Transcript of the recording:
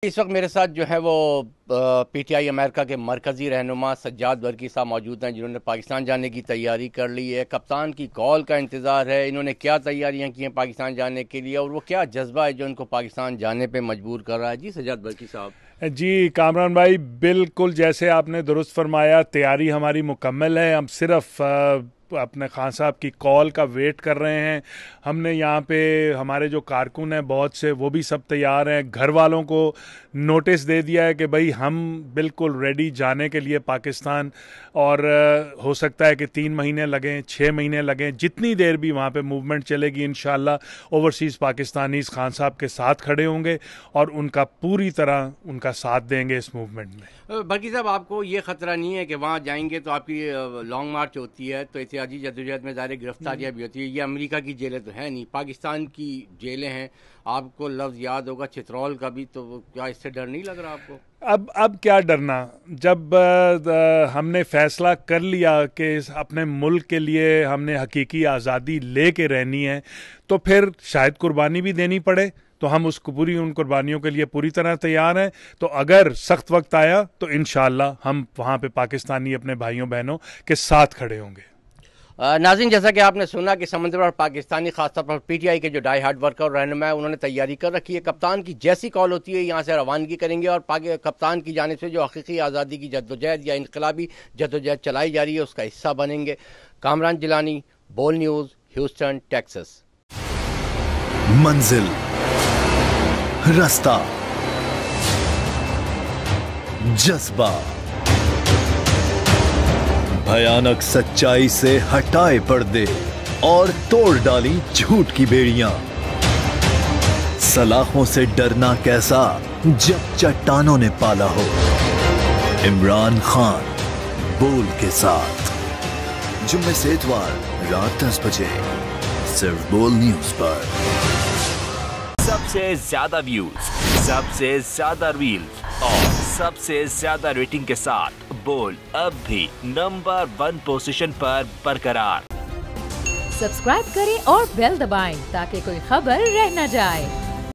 इस वक्त मेरे साथ जो है वो पीटीआई अमेरिका के मरकज़ी रहनुमा सज्जाद बरकी साहब मौजूद हैं, जिन्होंने पाकिस्तान जाने की तैयारी कर ली है। कप्तान की कॉल का इंतज़ार है, इन्होंने क्या तैयारियां की हैं पाकिस्तान जाने के लिए और वो क्या जज्बा है जो इनको पाकिस्तान जाने पे मजबूर कर रहा है। जी सज्जाद बरकी साहब। जी कामरान भाई, बिल्कुल जैसे आपने दुरुस्त फरमाया, तैयारी हमारी मुकम्मल है। हम सिर्फ अपने खान साहब की कॉल का वेट कर रहे हैं। हमने यहाँ पे हमारे जो कारकुन हैं बहुत से, वो भी सब तैयार हैं। घर वालों को नोटिस दे दिया है कि भाई हम बिल्कुल रेडी जाने के लिए पाकिस्तान, और हो सकता है कि 3 महीने लगें, 6 महीने लगें, जितनी देर भी वहाँ पे मूवमेंट चलेगी। इंशाल्लाह ओवरसीज़ पाकिस्तानीज़ खान साहब के साथ खड़े होंगे और उनका पूरी तरह उनका साथ देंगे इस मूवमेंट में। बरकी साहब, आपको ये ख़तरा नहीं है कि वहाँ जाएंगे तो आपकी लॉन्ग मार्च होती है तो एहतियाजी जद्दोजहद में ज़ाहिर गिरफ्तारियाँ भी होती है। ये अमेरिका की जेलें तो है नहीं, पाकिस्तान की जेलें हैं। आपको लफ्ज़ याद होगा चित्रौल का भी, तो क्या इससे डर नहीं लग रहा आपको? अब क्या डरना, जब हमने फैसला कर लिया कि अपने मुल्क के लिए हमने हकीकी आज़ादी ले के रहनी है, तो फिर शायद कुर्बानी भी देनी पड़े, तो हम उन कुर्बानियों के लिए पूरी तरह तैयार हैं। तो अगर सख्त वक्त आया तो इंशाअल्लाह हम वहाँ पे पाकिस्तानी अपने भाइयों बहनों के साथ खड़े होंगे। नाज़रीन, जैसा कि आपने सुना कि समंदर और पाकिस्तानी खासतौर पर पीटीआई के जो डाई हार्ड वर्कर और रहनुमा है, उन्होंने तैयारी कर रखी है। कप्तान की जैसी कॉल होती है यहाँ से रवानगी करेंगे और कप्तान की जानिब से जो हकीकी आज़ादी की जद्दोजहद या इनकलाबी जद्दोजहद चलाई जा रही है उसका हिस्सा बनेंगे। कामरान जिलानी, बोल न्यूज़, ह्यूस्टन, टेक्सास। मंजिल, रास्ता, जज्बा, भयानक सच्चाई से हटाए पर्दे और तोड़ डाली झूठ की बेड़ियां। सलाखों से डरना कैसा जब चट्टानों ने पाला हो। इमरान खान बोल के साथ, जुम्मे से इतवार रात 10 बजे सिर्फ बोल न्यूज पर। सबसे ज्यादा व्यूज, सबसे ज्यादा रील्स और सबसे ज्यादा रेटिंग के साथ बोल अब भी नंबर 1 पोजीशन पर बरकरार। सब्सक्राइब करें और बेल दबाएं ताकि कोई खबर रह न जाए।